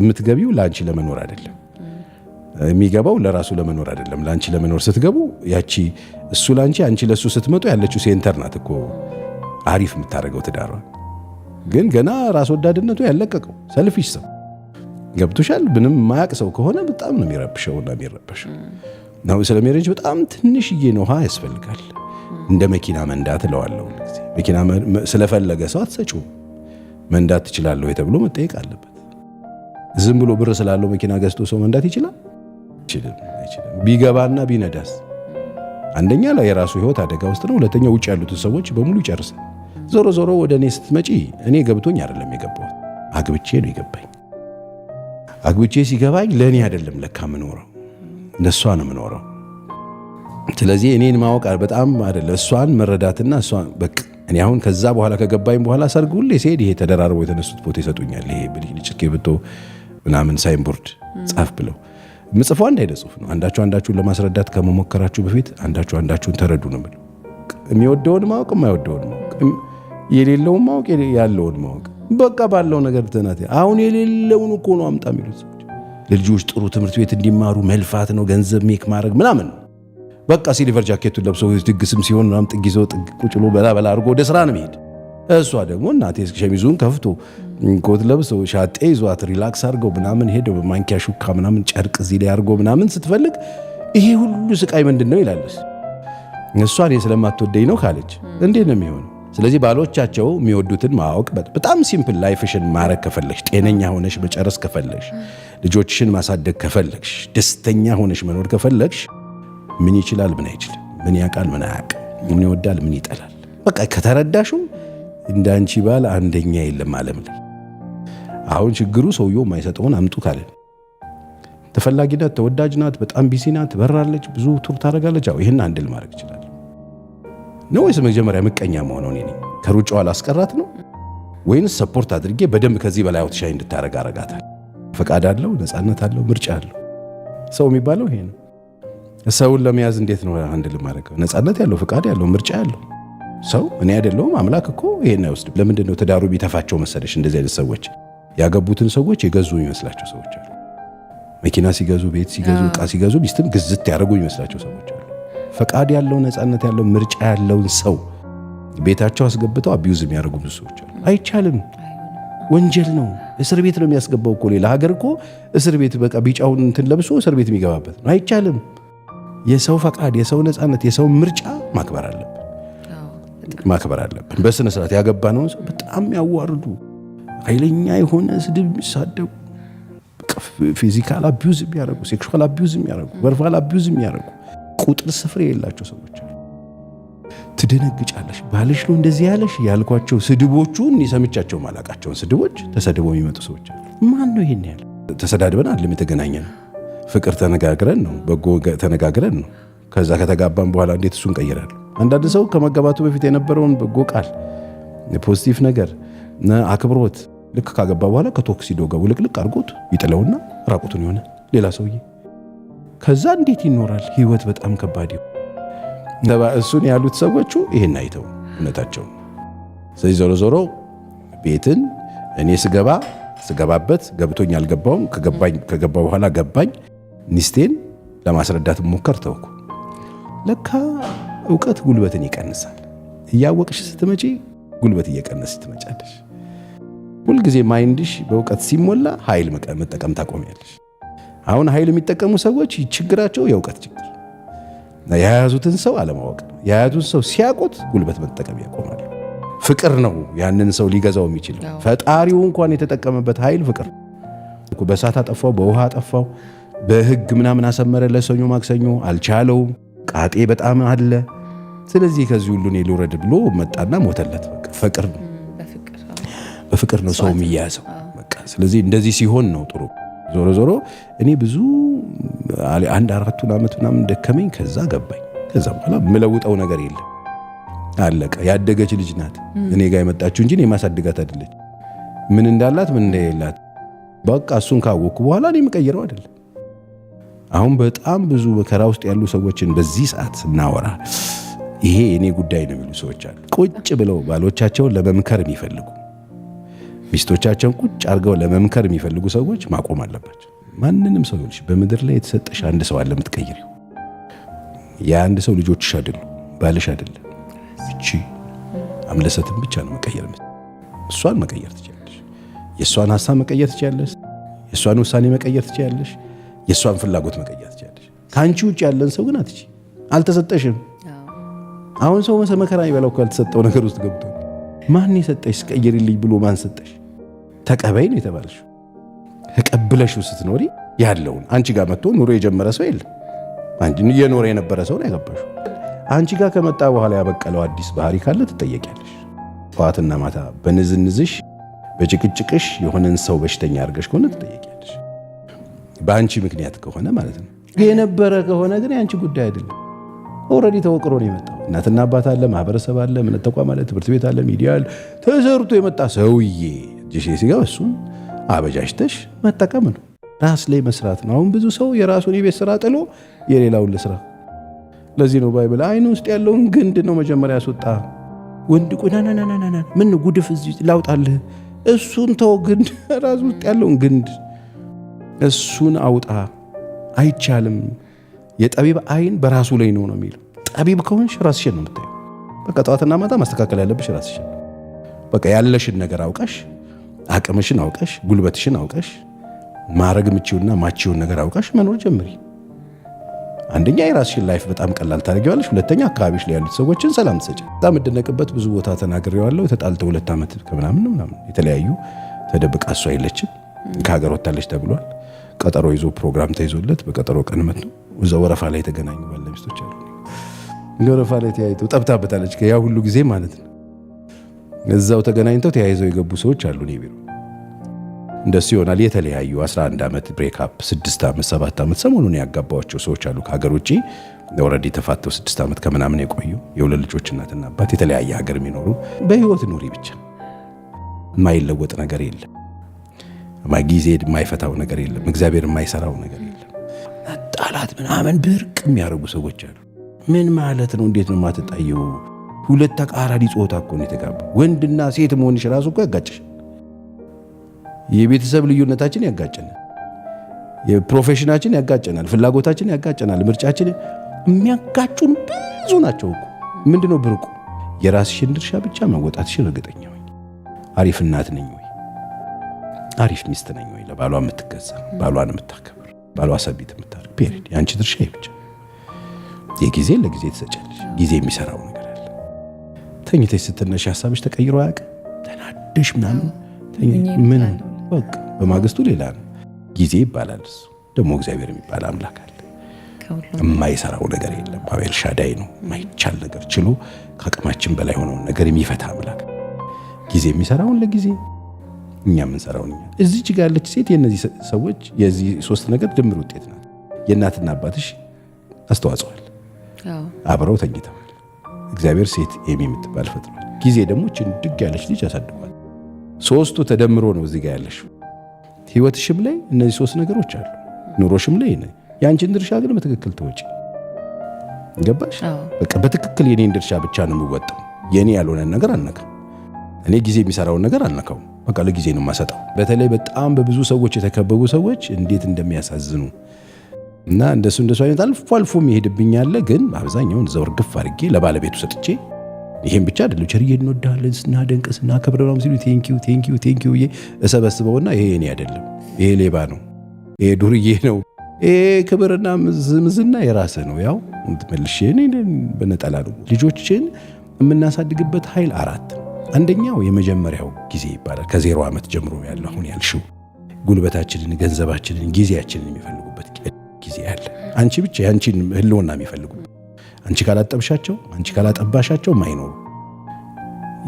የምትገቢው ላንቺ ለመኖር አይደለም የሚገባው ለራሱ ለመኖር አይደለም ላንቺ ለመኖር ስትገቡ ያቺ እሱ ላንቺ አንቺ ለሱ ስትመጡ ያለችው ሴንተር ናት እኮ አሪፍ የምታረገው ትዳሯ ግን ገና ራስ ወዳድነቱ ያለቀቀው ሰልፊሽ ሰው ገብቶሻል ምንም ማያቅ ሰው ከሆነ በጣም ነው የሚረብሸውና የሚረበሸው ነው ስለ ሜሬጅ በጣም ትንሽዬ ነው ያስፈልጋል እንደ መኪና መንዳት ለዋለው መኪና ስለፈለገ ሰው አትሰጪው መንዳት ትችላለህ ወይ ተብሎ መጠየቅ አለበት ዝም ብሎ ብር ስላለው መኪና ገዝቶ ሰው መንዳት ይችላል አይችልም ቢገባና ቢነዳስ አንደኛ ላይ የራሱ ህይወት አደጋ ውስጥ ነው ሁለተኛ ውጭ ያሉት ሰዎች በሙሉ ይጨርሳል ዞሮ ዞሮ ወደኔ ስትመጪ እኔ ገብቶኝ አይደለም የገባው አግብቼ ነው የገባኝ አግብቼ ሲገባኝ ለኔ አይደለም ለካ ምኖረው ለሷ ነው ምኖረው ስለዚህ እኔን ማወቅ በጣም አይደለም እሷን መረዳትና እሷን በቃ እኔ አሁን ከዛ በኋላ ከገባኝ በኋላ ሰርግ ሁሌ ሲሄድ ይሄ ተደራርቦ የተነሱት ፎቶ ይሰጡኛል ይሄ ብልጭልጭ ብቶ ምናምን ሳይንቦርድ ጻፍ ብለው ምጽፈው አንድ አይነት ጽሁፍ ነው አንዳችሁን ለማስረዳት ከመሞከራችሁ በፊት አንዳችሁን ተረዱ ነው ማለት የሚወደውን ማወቅ የማይወደውን ማወቅ የሌለውን ማወቅ ያለውን ማወቅ በቃ ባለው ነገር ተናተ አሁን የሌለውን እኮ ነው አምጣ የሚሉት ልጆች ጥሩ ትምህርት ቤት እንዲማሩ መልፋት ነው ገንዘብ ሜክ ማድረግ ምናምን በቃ ሲልቨር ጃኬቱን ለብሶ ድግስም ሲሆን ምናምን ጥጊዘው ቁጭሎ በላ አድርጎ ወደ ስራ ነው የሚሄድ እሷ ደግሞ እናቴ ሸሚዙን ከፍቶ ኮት ለብሶ ሻጤ ይዟት ሪላክስ አድርገው ምናምን ሄደው በማንኪያ ሹካ ምናምን ጨርቅ እዚህ ላይ አድርጎ ምናምን ስትፈልግ ይሄ ሁሉ ስቃይ ምንድነው ይላልስ እሷ እኔ ስለማትወደኝ ነው ካለች እንዴት ነው የሚሆነው ስለዚህ ባሎቻቸው የሚወዱትን ማወቅ በጣም ሲምፕል ላይፍሽን ማረግ ከፈለሽ ጤነኛ ሆነሽ መጨረስ ከፈለሽ ልጆችሽን ማሳደግ ከፈለሽ ደስተኛ ሆነሽ መኖር ከፈለሽ ምን ይችላል ምን አይችልም ምን ያቃል ምን አያቅ ምን ይወዳል ምን ይጠላል በቃ ከተረዳሹ እንዳንቺ ባል አንደኛ የለም ዓለም ላይ አሁን ችግሩ ሰውየው የማይሰጠውን አምጡ ካለ ተፈላጊናት ተወዳጅናት በጣም ቢሲናት በራለች ብዙ ቱር ታረጋለች አው ይሄን አንድል ማድረግ ይችላል ነው ወይስ መጀመሪያ ምቀኛ መሆኑን እኔ ከሩጫው አላስቀራት ነው ወይንስ ሰፖርት አድርጌ በደንብ ከዚህ በላይ አውትሻይ እንድታረጋ አረጋታል ፈቃድ አለው ነፃነት አለው ምርጫ አለው ሰው የሚባለው ይሄ ነው ሰውን ለመያዝ እንዴት ነው አንድል ማድረግ ነፃነት ያለው ፈቃድ ያለው ምርጫ ያለው ሰው እኔ አይደለሁም አምላክ እኮ ይሄን አይወስድ ለምንድን ነው ተዳሩ ቢተፋቸው መሰለሽ እንደዚህ አይነት ሰዎች ያገቡትን ሰዎች የገዙ ይመስላቸው ሰዎች አሉ መኪና ሲገዙ ቤት ሲገዙ ዕቃ ሲገዙ ቢስትም ግዝት ያደርጉ ይመስላቸው ሰዎች አሉ ፈቃድ ያለው ነፃነት ያለው ምርጫ ያለውን ሰው ቤታቸው አስገብተው አቢዩዝ የሚያደርጉ ብዙ ሰዎች አሉ አይቻልም ወንጀል ነው እስር ቤት ነው የሚያስገባው እኮ ሌላ ሀገር እኮ እስር ቤት በቃ ቢጫውን እንትን ለብሶ እስር ቤት የሚገባበት ነው አይቻልም የሰው ፈቃድ የሰው ነፃነት የሰው ምርጫ ማክበር አለብን በስነ ስርዓት ያገባነው ሰው በጣም ያዋርዱ ኃይለኛ የሆነ ስድብ የሚሳደቡ ፊዚካል አቢዩዝ የሚያደርጉ ሴክሹዋል አቢዩዝ የሚያደርጉ ቨርባል አቢዩዝ የሚያደርጉ ቁጥር ስፍር የሌላቸው ሰዎች ትደነግጫለሽ ባልሽ ነው እንደዚህ ያለሽ ያልኳቸው ስድቦቹን ሰምቻቸው ማላቃቸውን ስድቦች ተሰድበው የሚመጡ ሰዎች ማን ነው ይሄን ያለ ተሰዳድበን አይደለም የተገናኘነው ፍቅር ተነጋግረን ነው በጎ ተነጋግረን ነው ከዛ ከተጋባን በኋላ እንዴት እሱን ቀይራለሁ አንዳንድ ሰው ከመጋባቱ በፊት የነበረውን በጎ ቃል ፖዚቲቭ ነገር አክብሮት ልክ ካገባ በኋላ ከቶክሲዶ ጋር ውልቅልቅ አድርጎት ይጥለውና ራቁቱን ይሆናል ሌላ ሰውዬ ከዛ እንዴት ይኖራል ህይወት በጣም ከባድ ነው እሱን ያሉት ሰዎቹ ይሄን አይተው እውነታቸው ስለዚህ ዞሮ ዞሮ ቤትን እኔ ስገባበት ገብቶኝ አልገባውም ከገባ በኋላ ገባኝ ሚስቴን ለማስረዳት ሞከር ተውኩ ለካ ዕውቀት ጉልበትን ይቀንሳል እያወቅሽ ስትመጪ ጉልበት እየቀነስሽ ትመጫለሽ ሁሉ ጊዜ ማይንድሽ በዕውቀት ሲሞላ ኃይል መጠቀም ታቆሚያለሽ አሁን ኃይል የሚጠቀሙ ሰዎች ችግራቸው የዕውቀት ችግር የያዙትን ሰው አለማወቅ የያዙትን ሰው ሲያቆት ጉልበት መጠቀም ያቆማሉ ፍቅር ነው ያንን ሰው ሊገዛው የሚችለው ፈጣሪው እንኳን የተጠቀመበት ኃይል ፍቅር በእሳት አጠፋው በውሃ አጠፋው በህግ ምናምን አሰመረ ለሰኞ ማክሰኞ አልቻለው ቃጤ በጣም አለ ስለዚህ ከዚህ ሁሉ ነው ልውረድ ብሎ መጣና ሞተለት በቃ ፍቅር ነው በፍቅር ነው ሰው የሚያዘው በቃ ስለዚህ እንደዚህ ሲሆን ነው ጥሩ ዞሮ ዞሮ እኔ ብዙ አንድ 4 ዓመት ምናምን ደከመኝ ከዛ ገባኝ ከዛ በኋላ ምለውጠው ነገር የለም አለቀ ያደገች ልጅ ናት እኔ ጋር የመጣችው እንጂ እኔ ማሳደጋት አይደለች ምን እንዳላት ምን እንደሌላት በቃ እሱን ካወኩ በኋላ እኔ የምቀይረው አይደለም አሁን በጣም ብዙ መከራ ውስጥ ያሉ ሰዎችን በዚህ ሰዓት እናወራ ይሄ እኔ ጉዳይ ነው የሚሉ ሰዎች አሉ ቁጭ ብለው ባሎቻቸውን ለመምከር የሚፈልጉ ሚስቶቻቸውን ቁጭ አድርገው ለመምከር የሚፈልጉ ሰዎች ማቆም አለባቸው። ማንንም ሰው ይልሽ በምድር ላይ የተሰጠሽ አንድ ሰው አለ የምትቀይሪው። የአንድ ሰው ልጆችሽ አይደሉ፣ ባልሽ አይደለም። እቺ አምለሰትን ብቻ ነው መቀየር። እሷን መቀየር ትችላለሽ። የእሷን ሀሳብ መቀየር ትችላለሽ። የእሷን ውሳኔ መቀየር ትችላለሽ። የእሷን ፍላጎት መቀየር ትችላለሽ። ከአንቺ ውጭ ያለን ሰው ግን አትች አልተሰጠሽም። አሁን ሰው መከራ ይበላው ካልተሰጠው ነገር ውስጥ ገብቶ ማን የሰጠሽ ቀይሪልኝ ብሎ ማን ሰጠሽ? ተቀበይ ነው የተባለሽ። ተቀብለሽው ስትኖሪ ያለውን አንቺ ጋር መጥቶ ኑሮ የጀመረ ሰው የለም። አንቺ እየኖረ የነበረ ሰው ነው ያገባሽው። አንቺ ጋር ከመጣ በኋላ ያበቀለው አዲስ ባህሪ ካለ ትጠየቂያለሽ። ጠዋትና ማታ በንዝንዝሽ በጭቅጭቅሽ የሆነን ሰው በሽተኛ አድርገሽ ከሆነ ትጠየቂያለሽ። በአንቺ ምክንያት ከሆነ ማለት ነው። የነበረ ከሆነ ግን የአንቺ ጉዳይ አይደለም። ኦልሬዲ ተወቅሮ ነው የመጣው። እናትና አባት አለ፣ ማህበረሰብ አለ፣ እምነት ተቋም አለ፣ ትምህርት ቤት አለ፣ ሚዲያ አለ። ተሰርቶ የመጣ ሰውዬ እጅሽ ሲገባ እሱን አበጃጅተሽ መጠቀም ነው። ራስ ላይ መስራት ነው። አሁን ብዙ ሰው የራሱን የቤት ስራ ጥሎ የሌላውን ልስራ። ለዚህ ነው ባይብል አይን ውስጥ ያለውን ግንድ ነው መጀመሪያ ያስወጣ። ወንድ ቆናናናናና ምን ጉድፍ እዚህ ላውጣልህ? እሱን ተው፣ ግንድ ራስ ውስጥ ያለውን ግንድ እሱን አውጣ። አይቻልም። የጠቢብ አይን በራሱ ላይ ነው የሚለው። ጠቢብ ከሆንሽ ራስሽን ነው የምታየው። በቃ ጠዋትና ማታ ማስተካከል ያለብሽ ራስሽን። በቃ ያለሽን ነገር አውቀሽ፣ አቅምሽን አውቀሽ፣ ጉልበትሽን አውቀሽ፣ ማረግ ምቺውና ማቺውን ነገር አውቀሽ መኖር ጀምሪ። አንደኛ የራስሽን ላይፍ በጣም ቀላል ታደርጊዋለሽ። ሁለተኛ አካባቢሽ ላይ ያሉት ሰዎችን ሰላም ትሰጪ። በጣም የምደነቅበት ብዙ ቦታ ተናግሬዋለሁ። ተጣልተው 2 ዓመት ከምናምን የተለያዩ ተደብቃ እሷ የለችም ከሀገር ወጣለች ተብሏል። ቀጠሮ ይዞ ፕሮግራም ተይዞለት በቀጠሮ ቀን መጥቶ እዛው ወረፋ ላይ ተገናኙ። ባለ ሚስቶች አሉ። ወረፋ ላይ ተያይተው ጠብታበታለች። ያ ሁሉ ጊዜ ማለት ነው። እዛው ተገናኝተው ተያይዘው የገቡ ሰዎች አሉ። እኔ ቢሮ እንደሱ ይሆናል። የተለያዩ 11 ዓመት ብሬክአፕ 6 ዓመት 7 ዓመት ሰሞኑን ያጋባዋቸው ሰዎች አሉ። ከሀገር ውጪ ኦልሬዲ ተፋተው 6 ዓመት ከምናምን የቆዩ የሁለት ልጆች እናትና አባት የተለያየ ሀገር የሚኖሩ። በህይወት ኑሪ ብቻ። የማይለወጥ ነገር የለም። ጊዜ የማይፈታው ነገር የለም። እግዚአብሔር የማይሰራው ነገር የለም። መጣላት ምናምን ብርቅ የሚያደርጉ ሰዎች አሉ። ምን ማለት ነው? እንዴት ነው የማትጣየው? ሁለት ተቃራኒ ጾታ እኮ ነው የተጋባው። ወንድና ሴት መሆንሽ ራሱ እኮ ያጋጭሻል። የቤተሰብ ልዩነታችን ያጋጨናል። የፕሮፌሽናችን ያጋጨናል። ፍላጎታችን ያጋጨናል። ምርጫችን የሚያጋጩን ብዙ ናቸው እኮ። ምንድነው ብርቁ? የራስሽን ድርሻ ብቻ መወጣትሽን እርግጠኛ ነኝ። አሪፍ እናት ነኝ ወይ? አሪፍ ሚስት ነኝ ወይ? ለባሏ የምትገዛ ባሏን የምታከብር ባሏ ሰቢት የምታደርግ ፔሪድ። የአንቺ ድርሻ ብቻ። የጊዜ ለጊዜ ትሰጫለሽ። ጊዜ የሚሰራው ነገር አለ። ተኝተሽ ስትነሽ ሀሳብሽ ተቀይሮ አያውቅም። ተናደሽ ምናምን ምን በቃ በማግስቱ ሌላ ነው። ጊዜ ይባላል። እሱ ደግሞ እግዚአብሔር የሚባል አምላክ አለ። የማይሰራው ነገር የለም። አቤል ሻዳይ ነው። የማይቻል ነገር ችሎ ከአቅማችን በላይ ሆነውን ነገር የሚፈታ አምላክ። ጊዜ የሚሰራውን ለጊዜ እኛ የምንሰራውን እኛ። እዚች ጋር ያለች ሴት የነዚህ ሰዎች የዚህ 3 ነገር ድምር ውጤት ናት። የእናትና አባትሽ አስተዋጽኦ አለ። አብረው ተኝተዋል። እግዚአብሔር ሴት ኤሚ የምትባል ፈጥሯል። ጊዜ ደግሞ ችንድግ ያለች ልጅ ያሳድጓል። 3ቱ ተደምሮ ነው እዚህ ጋር ያለሽ። ህይወትሽም ላይ እነዚህ 3 ነገሮች አሉ። ኑሮሽም ላይ ነው። ያንቺን ድርሻ ግን በትክክል ተወጪ። ገባሽ? በቃ በትክክል የኔን ድርሻ ብቻ ነው የምወጣው። የኔ ያልሆነ ነገር አልነካም። እኔ ጊዜ የሚሰራውን ነገር አልነካውም። በቃ ለጊዜ ነው የማሰጠው። በተለይ በጣም በብዙ ሰዎች የተከበቡ ሰዎች እንዴት እንደሚያሳዝኑ እና እንደሱ አይነት አልፎ አልፎ ይሄድብኛል። ግን አብዛኛውን እዛው እርግፍ አድርጌ ለባለቤቱ ሰጥቼ ይሄን ብቻ አይደለም ቸርዬ እንወዳለን ስናደንቅ ስናከብር ነው ሲሉ ቴንኪው እሰበስበውና ይሄ እኔ አይደለም፣ ይሄ ሌባ ነው፣ ይሄ ዱርዬ ነው፣ ይሄ ክብርና ምዝና የራስህ ነው። ያው መልሼ እኔ በነጠላ ነው። ልጆችን የምናሳድግበት ኃይል 4። አንደኛው የመጀመሪያው ጊዜ ይባላል። ከ0 ዓመት ጀምሮ ያለው አሁን ያልሽው ጉልበታችንን፣ ገንዘባችንን፣ ጊዜያችንን የሚፈልጉበት ጊዜ አለ። አንቺ ብቻ ያንቺን ህልውና የሚፈልጉ አንቺ ካላጠብሻቸው፣ አንቺ ካላጠባሻቸው ማይኖሩ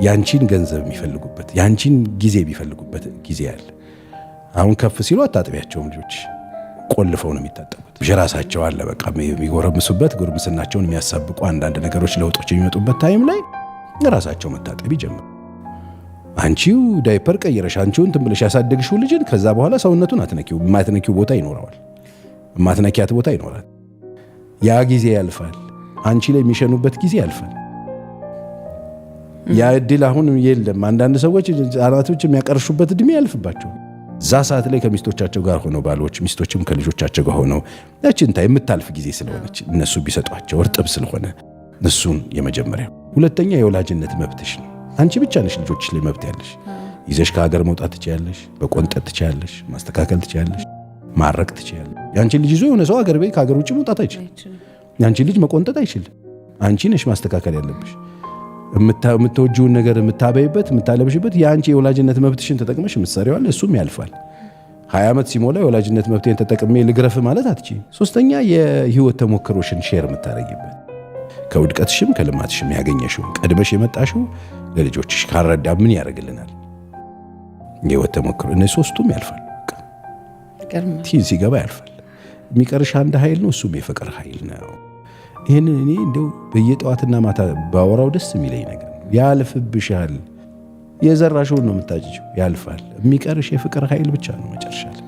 ያንቺን ገንዘብ የሚፈልጉበት ያንቺን ጊዜ የሚፈልጉበት ጊዜ አለ። አሁን ከፍ ሲሉ አታጥቢያቸውም። ልጆች ቆልፈው ነው የሚታጠቡት። ራሳቸው አለ በቃ የሚጎረምሱበት ጉርምስናቸውን የሚያሳብቁ አንዳንድ ነገሮች ለውጦች የሚመጡበት ታይም ላይ ራሳቸው መታጠብ ይጀምሩ። አንቺው ዳይፐር ቀይረሽ አንቺውን እንትን ብለሽ ያሳደግሽው ልጅን ከዛ በኋላ ሰውነቱን አትነኪው። የማትነኪው ቦታ ይኖረዋል፣ የማትነኪያት ቦታ ይኖራል። ያ ጊዜ ያልፋል። አንቺ ላይ የሚሸኑበት ጊዜ ያልፋል። ያ እድል አሁን የለም። አንዳንድ ሰዎች አራቶች የሚያቀርሹበት እድሜ ያልፍባቸው እዛ ሰዓት ላይ ከሚስቶቻቸው ጋር ሆነው ባሎች ሚስቶችም ከልጆቻቸው ጋር ሆነው ያቺን ታይ የምታልፍ ጊዜ ስለሆነች እነሱ ቢሰጧቸው እርጥብ ስለሆነ እሱን የመጀመሪያ። ሁለተኛ የወላጅነት መብትሽ ነው። አንቺ ብቻ ነሽ ልጆችሽ ላይ መብት ያለሽ። ይዘሽ ከሀገር መውጣት ትችያለሽ፣ በቆንጠጥ ትችያለሽ፣ ማስተካከል ትችያለሽ፣ ማረቅ ትችያለሽ። ያንቺ ልጅ ይዞ የሆነ ሰው ሀገር ቤት ከሀገር ውጭ መውጣት አይችልም። ያንቺ ልጅ መቆንጠጥ አይችልም። አንቺ ነሽ ማስተካከል ያለብሽ። የምትወጂውን ነገር የምታበይበት የምታለብሽበት የአንቺ የወላጅነት መብትሽን ተጠቅመሽ የምትሰሪዋል። እሱም ያልፋል። 20 ዓመት ሲሞላ የወላጅነት መብቴን ተጠቅሜ ልግረፍ ማለት አትችይም። ሶስተኛ የህይወት ተሞክሮሽን ሼር የምታረጊበት ከውድቀትሽም ከልማትሽም ያገኘሽውን ቀድመሽ የመጣሽው ለልጆችሽ ካረዳ ምን ያደርግልናል? የህይወት ተሞክሮ እነዚህ ሶስቱም ያልፋል። ቲን ሲገባ ያልፋል። የሚቀርሽ አንድ ኃይል ነው፣ እሱም የፍቅር ኃይል ነው። ይህንን እኔ እንደው በየጠዋትና ማታ ባወራው ደስ የሚለኝ ነገር ያልፍብሻል። የዘራሽውን ነው የምታጭጂው። ያልፋል። የሚቀርሽ የፍቅር ኃይል ብቻ ነው መጨረሻ ላይ።